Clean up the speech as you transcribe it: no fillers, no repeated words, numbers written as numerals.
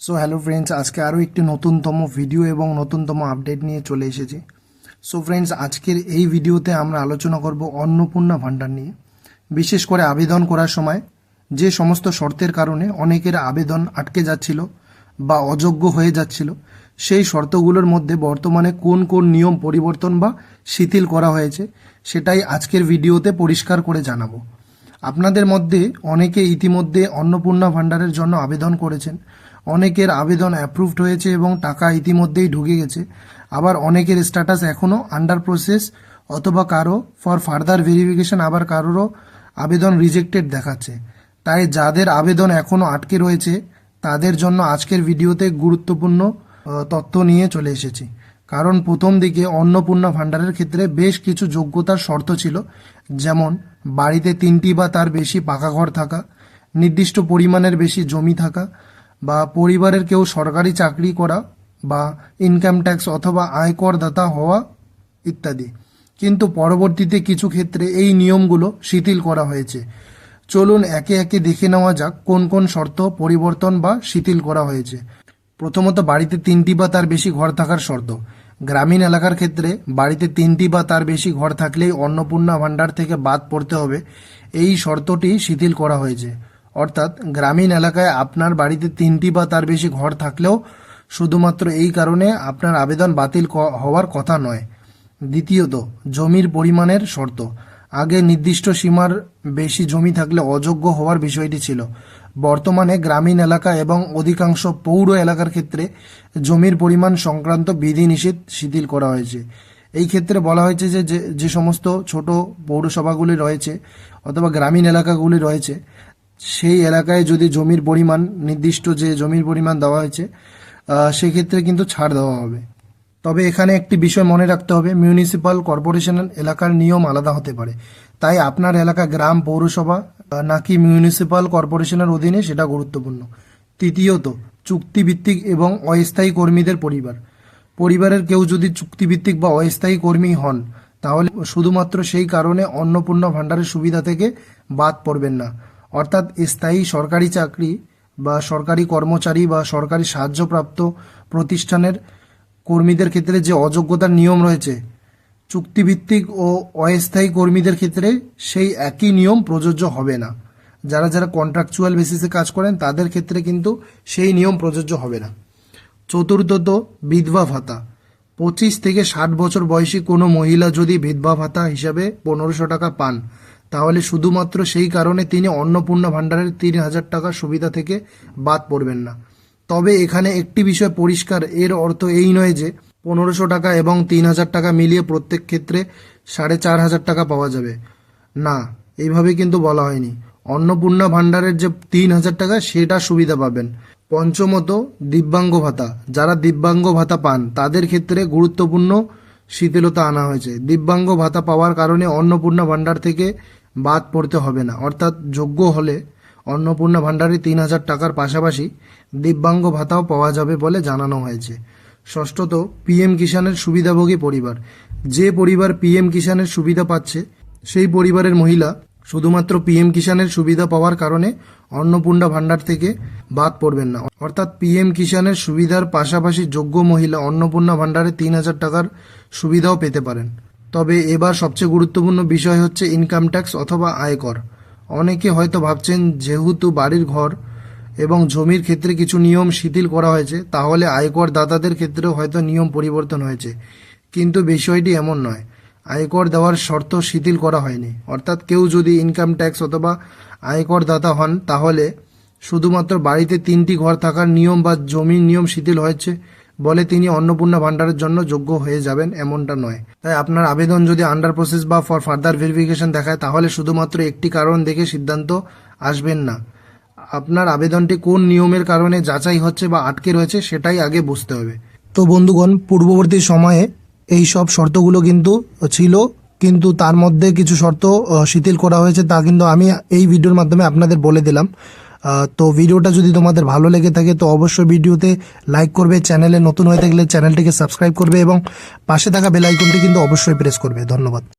So hello friends, আজকে আরও একটি নতুনতম ভিডিও এবং নতুনতম আপডেট নিয়ে চলে এসেছি। সো ফ্রেন্ডস, আজকের এই ভিডিওতে আমরা আলোচনা করব অন্নপূর্ণা ভাণ্ডার নিয়ে। বিশেষ করে আবেদন করার সময় যে সমস্ত শর্তের কারণে অনেকের আবেদন আটকে যাচ্ছিল বা অযোগ্য হয়ে যাচ্ছিল, সেই শর্তগুলোর মধ্যে বর্তমানে কোন কোন নিয়ম পরিবর্তন বা শিথিল করা হয়েছে সেটাই আজকের ভিডিওতে পরিষ্কার করে জানাবো। আপনাদের মধ্যে অনেকে ইতিমধ্যে অন্নপূর্ণা ভাণ্ডারের জন্য আবেদন করেছেন, অনেকের আবেদন অ্যাপ্রুভড হয়েছে এবং টাকা ইতিমধ্যেই ঢুকে গেছে, আবার অনেকের স্ট্যাটাস এখনও আন্ডার প্রসেস অথবা কারো ফর ফার্দার ভেরিফিকেশন, আবার কারোরও আবেদন রিজেক্টেড দেখাচ্ছে। তাই যাদের আবেদন এখনও আটকে রয়েছে তাদের জন্য আজকের ভিডিওতে গুরুত্বপূর্ণ তথ্য নিয়ে চলে এসেছি। কারণ প্রথম দিকে অন্নপূর্ণা ভাণ্ডারের ক্ষেত্রে বেশ কিছু যোগ্যতার শর্ত ছিল, যেমন বাড়িতে 3টি বা তার বেশি পাকা ঘর থাকা, নির্দিষ্ট পরিমাণের বেশি জমি থাকা, বা পরিবারের কেউ সরকারি চাকরি করা, বা ইনকাম ট্যাক্স অথবা আয়করদাতা হওয়া ইত্যাদি। কিন্তু পরবর্তীতে কিছু ক্ষেত্রে এই নিয়মগুলো শিথিল করা হয়েছে। চলুন একে একে দেখে নেওয়া যাক কোন কোন শর্ত পরিবর্তন বা শিথিল করা হয়েছে। প্রথমত, বাড়িতে 3টি বা তার বেশি ঘর থাকার শর্ত। গ্রামীণ এলাকার ক্ষেত্রে বাড়িতে 3টি বা তার বেশি ঘর থাকলেই অন্নপূর্ণা ভাণ্ডার থেকে বাদ পড়তে হবে, এই শর্তটি শিথিল করা হয়েছে। অর্থাৎ গ্রামীণ এলাকায় আপনার বাড়িতে 3টি বা তার বেশি ঘর থাকলেও শুধুমাত্র এই কারণে আপনার আবেদন বাতিল হওয়ার কথা নয়। দ্বিতীয়ত, জমির পরিমাণের শর্ত। আগে নির্দিষ্ট সীমার বেশি জমি থাকলে অযোগ্য হওয়ার বিষয়টি ছিল। বর্তমানে গ্রামীণ এলাকা এবং অধিকাংশ পৌর এলাকার ক্ষেত্রে জমির পরিমাণ সংক্রান্ত বিধিনিষেধ শিথিল করা হয়েছে। এই ক্ষেত্রে বলা হয়েছে যে যে সমস্ত ছোট পৌরসভাগুলি রয়েছে অথবা গ্রামীণ এলাকাগুলি রয়েছে, সেই এলাকায় যদি জমির পরিমাণ নির্দিষ্ট যে জমির পরিমাণ দেওয়া হয়েছে সেক্ষেত্রে কিন্তু ছাড় দেওয়া হবে। তবে এখানে একটি বিষয় মনে রাখতে হবে, মিউনিসিপ্যাল কর্পোরেশনের এলাকার নিয়ম আলাদা হতে পারে। তাই আপনার এলাকা গ্রাম পৌরসভা নাকি মিউনিসিপ্যাল কর্পোরেশনের অধীনে সেটা গুরুত্বপূর্ণ। তৃতীয়ত, চুক্তিভিত্তিক এবং অস্থায়ী কর্মীদের পরিবারের কেউ যদি চুক্তিভিত্তিক বা অস্থায়ী কর্মী হন তাহলে শুধুমাত্র সেই কারণে অন্নপূর্ণা ভাণ্ডারের সুবিধা থেকে বাদ পড়বেন না। অর্থাৎ স্থায়ী সরকারি চাকরি বা সরকারি কর্মচারী বা সরকারি সাহায্যপ্রাপ্ত প্রতিষ্ঠানের কর্মীদের ক্ষেত্রে যে অযোগ্যতার নিয়ম রয়েছে, চুক্তিভিত্তিক ও অস্থায়ী কর্মীদের ক্ষেত্রে সেই একই নিয়ম প্রযোজ্য হবে না। যারা যারা কন্ট্রাকচুয়াল বেসিসে কাজ করেন তাদের ক্ষেত্রে কিন্তু সেই নিয়ম প্রযোজ্য হবে না। চতুর্থত, বিধবা ভাতা। 25 থেকে 60 বছর বয়সী কোনো মহিলা যদি বিধবা ভাতা হিসাবে 1500 টাকা পান তাহলে শুধুমাত্র সেই কারণে তিনি অন্নপূর্ণা ভাণ্ডারের 3000 টাকার সুবিধা থেকে বাদ পড়বেন না। তবে এখানে একটি বিষয় পরিষ্কার, এর অর্থ এই নয় যে 1500 টাকা এবং 3000 টাকা মিলিয়ে প্রত্যেক ক্ষেত্রে 4500 টাকা পাওয়া যাবে না, এইভাবে কিন্তু বলা হয়নি। অন্নপূর্ণা ভাণ্ডারের যে 3000 টাকা সেটা সুবিধা পাবেন। পঞ্চমত, দিব্যাঙ্গ ভাতা। যারা দিব্যাঙ্গ ভাতা পান তাদের ক্ষেত্রে গুরুত্বপূর্ণ শিথিলতা আনা হয়েছে। দিব্যাঙ্গ ভাতা পাওয়ার কারণে অন্নপূর্ণা ভাণ্ডার থেকে বাদ পড়তে হবে না। অর্থাৎ যোগ্য হলে অন্নপূর্ণা ভাণ্ডারে 3000 টাকার পাশাপাশি দিব্যাঙ্গ ভাতাও পাওয়া যাবে বলে জানানো হয়েছে। ষষ্ঠত, পিএম কিষাণের সুবিধাভোগী পরিবার। যে পরিবার পিএম কিষাণের সুবিধা পাচ্ছে সেই পরিবারের মহিলা শুধুমাত্র পিএম কিষাণের সুবিধা পাওয়ার কারণে অন্নপূর্ণা ভাণ্ডার থেকে বাদ পড়বেন না। অর্থাৎ পিএম কিষাণের সুবিধার পাশাপাশি যোগ্য মহিলা অন্নপূর্ণা ভাণ্ডারে 3000 টাকার সুবিধাও পেতে পারেন। তবে এবার সবচেয়ে গুরুত্বপূর্ণ বিষয় হচ্ছে ইনকাম ট্যাক্স অথবা আয়কর। অনেকে হয়তো ভাবছেন যেহেতু বাড়ির ঘর এবং জমির ক্ষেত্রে কিছু নিয়ম শিথিল করা হয়েছে তাহলে আয়কর দাতাদের ক্ষেত্রেও হয়তো নিয়ম পরিবর্তন হয়েছে, কিন্তু বিষয়টি এমন নয়। আয়কর দেওয়ার শর্ত শিথিল করা হয়নি। অর্থাৎ কেউ যদি ইনকাম ট্যাক্স অথবা আয়কর দাতা হন তাহলে শুধুমাত্র বাড়িতে 3টি ঘর থাকার নিয়ম বা জমির নিয়ম শিথিল হয়েছে বলে তিনি অন্নপূর্ণা ভাণ্ডারের জন্য যোগ্য হয়ে যাবেন এমনটা নয়। তাই আপনার আবেদন যদি আন্ডার প্রসেস বা ফর ফার্দার ভেরিফিকেশন দেখায় তাহলে শুধুমাত্র একটি কারণ দেখে সিদ্ধান্ত আসবেন না। আপনার আবেদনটি কোন নিয়মের কারণে যাচাই হচ্ছে বা আটকে রয়েছে সেটাই আগে বুঝতে হবে। তো বন্ধুগণ, পূর্ববর্তী সময়ে এই সব শর্তগুলো কিন্তু ছিল, কিন্তু তার মধ্যে কিছু শর্ত শিথিল করা হয়েছে, তা কিন্তু আমি এই ভিডিওর মাধ্যমে আপনাদের বলে দিলাম। তো ভিডিওটা যদি তোমাদের ভালো লেগে থাকে তো অবশ্যই ভিডিওতে লাইক করবে, চ্যানেলে নতুন হয়ে থাকলে চ্যানেলটিকে সাবস্ক্রাইব করবে এবং পাশে থাকা বেল আইকনটি কিন্তু অবশ্যই প্রেস করবে। ধন্যবাদ।